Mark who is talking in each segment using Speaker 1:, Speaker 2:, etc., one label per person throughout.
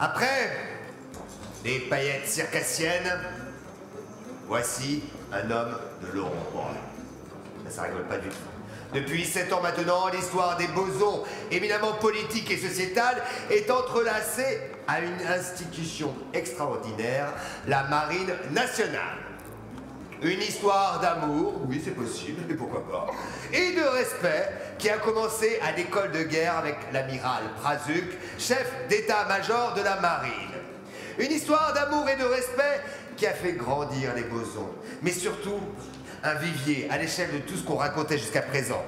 Speaker 1: Après des paillettes circassiennes, voici un homme de l'ombre. Ça rigole pas du tout. Depuis 7 ans maintenant, l'histoire des bosons, éminemment politique et sociétale, est entrelacée à une institution extraordinaire, la Marine nationale. Une histoire d'amour, oui c'est possible, et pourquoi pas, et de respect qui a commencé à l'école de guerre avec l'amiral Prazuc, chef d'état-major de la marine. Une histoire d'amour et de respect qui a fait grandir les bosons, mais surtout un vivier à l'échelle de tout ce qu'on racontait jusqu'à présent.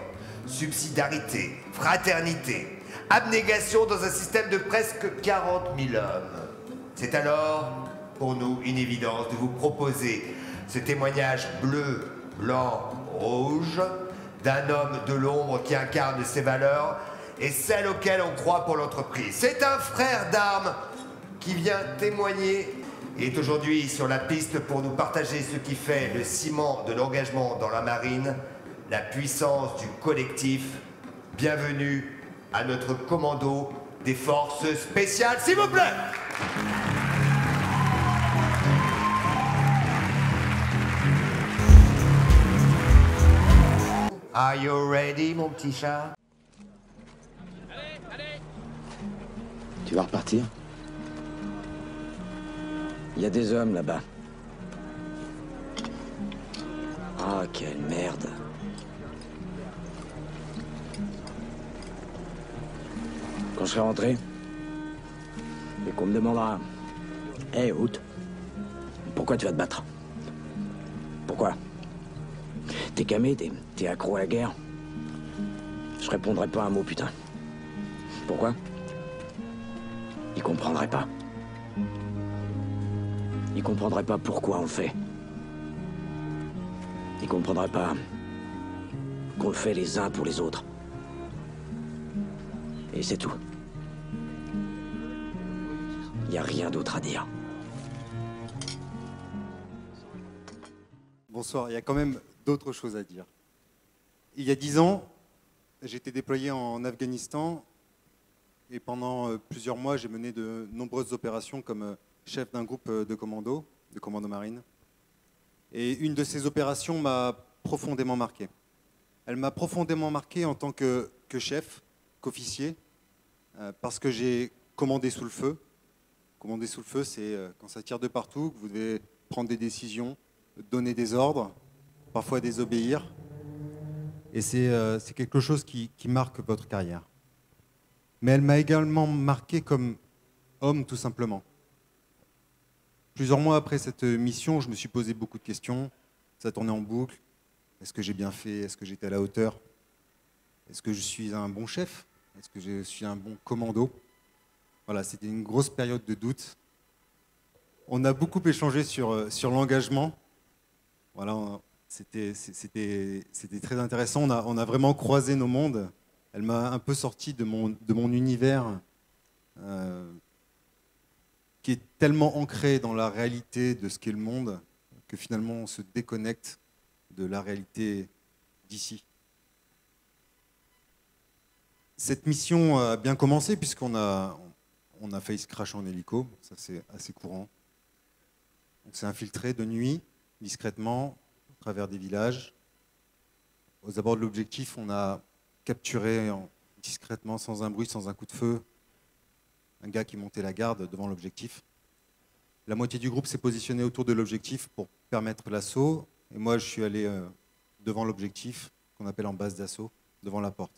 Speaker 1: Subsidiarité, fraternité, abnégation dans un système de presque 40 000 hommes. C'est alors, pour nous, une évidence de vous proposer ce témoignage bleu, blanc, rouge d'un homme de l'ombre qui incarne ses valeurs et celles auxquelles on croit pour l'entreprise. C'est un frère d'armes qui vient témoigner et est aujourd'hui sur la piste pour nous partager ce qui fait le ciment de l'engagement dans la marine, la puissance du collectif. Bienvenue à notre commando des forces spéciales, s'il vous plaît. Are you ready, mon petit chat?
Speaker 2: Tu vas repartir? Il y a des hommes là-bas. Ah, quelle merde. Quand je serai rentré, et qu'on me demandera... Hé, Hout, pourquoi tu vas te battre? Pourquoi? T'es camé, t'es accro à la guerre? Je répondrai pas un mot, putain. Pourquoi? Il comprendrait pas. Il comprendrait pas pourquoi on le fait. Il comprendrait pas qu'on le fait les uns pour les autres. Et c'est tout. Il n'y a rien d'autre à dire.
Speaker 3: Bonsoir, il y a quand même d'autres choses à dire. Il y a 10 ans, j'étais déployé en Afghanistan et pendant plusieurs mois, j'ai mené de nombreuses opérations comme chef d'un groupe de commando marine. Et une de ces opérations m'a profondément marqué. Elle m'a profondément marqué en tant que chef, qu'officier, parce que j'ai commandé sous le feu. Commander sous le feu, c'est quand ça tire de partout, que vous devez prendre des décisions, donner des ordres, parfois désobéir. Et c'est quelque chose qui marque votre carrière. Mais elle m'a également marqué comme homme, tout simplement. Plusieurs mois après cette mission, je me suis posé beaucoup de questions. Ça tournait en boucle. Est-ce que j'ai bien fait? Est-ce que j'étais à la hauteur? Est-ce que je suis un bon chef? Est-ce que je suis un bon commando? Voilà, c'était une grosse période de doute. On a beaucoup échangé sur l'engagement. Voilà, c'était très intéressant. On a vraiment croisé nos mondes. Elle m'a un peu sorti de mon univers qui est tellement ancré dans la réalité de ce qu'est le monde que finalement on se déconnecte de la réalité d'ici. Cette mission a bien commencé puisqu'on a failli se cracher en hélico, ça c'est assez courant. On s'est infiltré de nuit, discrètement, à travers des villages. Aux abords de l'objectif, on a capturé discrètement, sans un bruit, sans un coup de feu, un gars qui montait la garde devant l'objectif. La moitié du groupe s'est positionné autour de l'objectif pour permettre l'assaut. Et moi, je suis allé devant l'objectif, qu'on appelle en base d'assaut, devant la porte.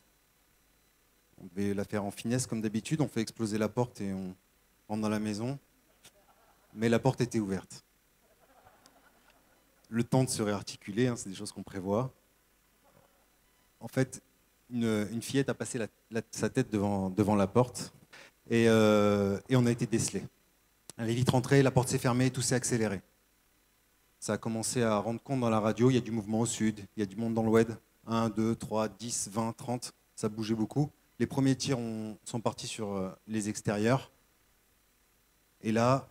Speaker 3: On devait la faire en finesse, comme d'habitude. On fait exploser la porte et on rentre dans la maison. Mais la porte était ouverte. Le temps de se réarticuler, hein, c'est des choses qu'on prévoit. En fait, une fillette a passé sa tête devant la porte. Et on a été décelés. Elle est vite rentrée, la porte s'est fermée, tout s'est accéléré. Ça a commencé à rendre compte dans la radio, il y a du mouvement au sud, il y a du monde dans l'oued. 1, 2, 3, 10, 20, 30, ça bougeait beaucoup. Les premiers tirs sont partis sur les extérieurs. Et là,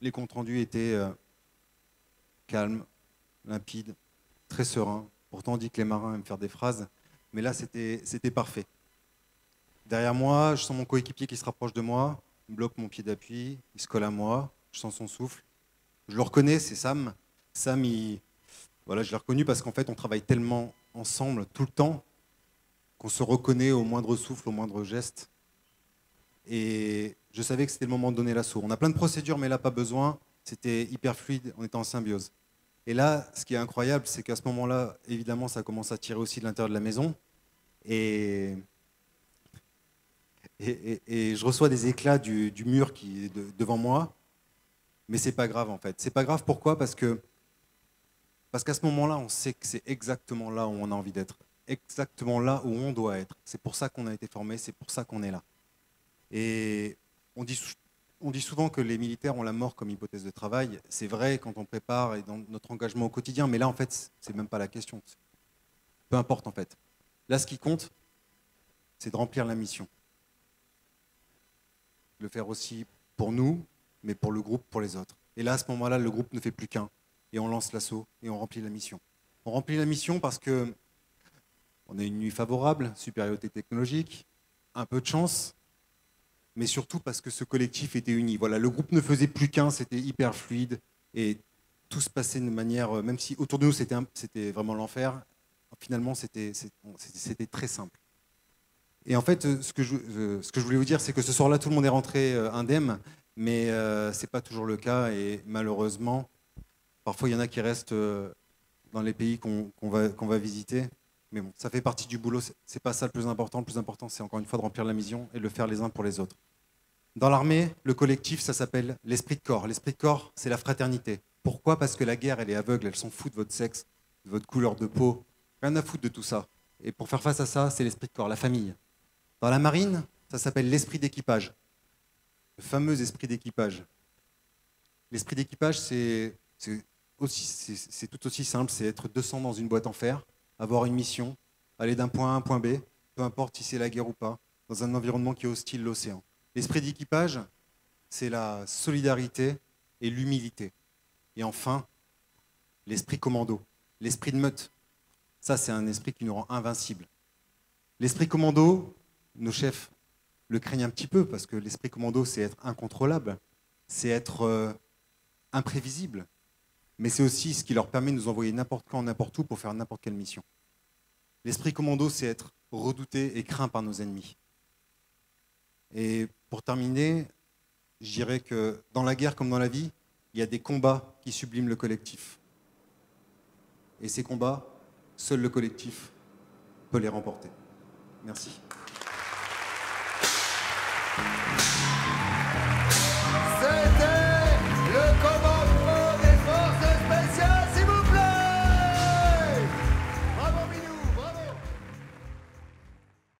Speaker 3: les comptes rendus étaient calmes, limpides, très sereins. Pourtant, on dit que les marins aiment faire des phrases, mais là, c'était parfait. Derrière moi, je sens mon coéquipier qui se rapproche de moi. il me bloque mon pied d'appui, il se colle à moi, je sens son souffle. Je le reconnais, c'est Sam. Sam, voilà, je l'ai reconnu parce qu'en fait, on travaille tellement ensemble tout le temps qu'on se reconnaît au moindre souffle, au moindre geste. Et je savais que c'était le moment de donner l'assaut. On a plein de procédures, mais là, pas besoin. C'était hyper fluide, on était en symbiose. Et là, ce qui est incroyable, c'est qu'à ce moment-là, évidemment, ça commence à tirer aussi de l'intérieur de la maison. Et je reçois des éclats du mur qui est devant moi. Mais c'est pas grave, en fait. C'est pas grave, pourquoi? Parce qu'à ce moment-là, on sait que c'est exactement là où on a envie d'être. Exactement là où on doit être. C'est pour ça qu'on a été formé, c'est pour ça qu'on est là. Et on dit souvent que les militaires ont la mort comme hypothèse de travail. C'est vrai quand on prépare et dans notre engagement au quotidien, mais là, en fait, c'est même pas la question. Peu importe, en fait. Là, ce qui compte, c'est de remplir la mission. Le faire aussi pour nous, mais pour le groupe, pour les autres. Et là, à ce moment-là, le groupe ne fait plus qu'un. Et on lance l'assaut et on remplit la mission. On remplit la mission parce que on a une nuit favorable, supériorité technologique, un peu de chance, mais surtout parce que ce collectif était uni. Voilà, le groupe ne faisait plus qu'un, c'était hyper fluide et tout se passait de manière, même si autour de nous c'était vraiment l'enfer, finalement c'était très simple. Et en fait, ce que je voulais vous dire, c'est que ce soir-là, tout le monde est rentré indemne, mais ce n'est pas toujours le cas et malheureusement, parfois il y en a qui restent dans les pays qu'on va visiter. Mais bon, ça fait partie du boulot, c'est pas ça le plus important. Le plus important, c'est encore une fois de remplir la mission et de le faire les uns pour les autres. Dans l'armée, le collectif, ça s'appelle l'esprit de corps. L'esprit de corps, c'est la fraternité. Pourquoi? Parce que la guerre, elle est aveugle, elle s'en fout de votre sexe, de votre couleur de peau. Rien à foutre de tout ça. Et pour faire face à ça, c'est l'esprit de corps, la famille. Dans la marine, ça s'appelle l'esprit d'équipage. Le fameux esprit d'équipage. L'esprit d'équipage, c'est tout aussi simple, c'est être 200 dans une boîte en fer, avoir une mission, aller d'un point A à un point B, peu importe si c'est la guerre ou pas, dans un environnement qui est hostile, l'océan. L'esprit d'équipage, c'est la solidarité et l'humilité. Et enfin, l'esprit commando, l'esprit de meute. Ça, c'est un esprit qui nous rend invincibles. L'esprit commando, nos chefs le craignent un petit peu, parce que l'esprit commando, c'est être incontrôlable, c'est être imprévisible, mais c'est aussi ce qui leur permet de nous envoyer n'importe quand, n'importe où, pour faire n'importe quelle mission. L'esprit commando, c'est être redouté et craint par nos ennemis. Et pour terminer, je dirais que dans la guerre comme dans la vie, il y a des combats qui subliment le collectif. Et ces combats, seul le collectif peut les remporter. Merci.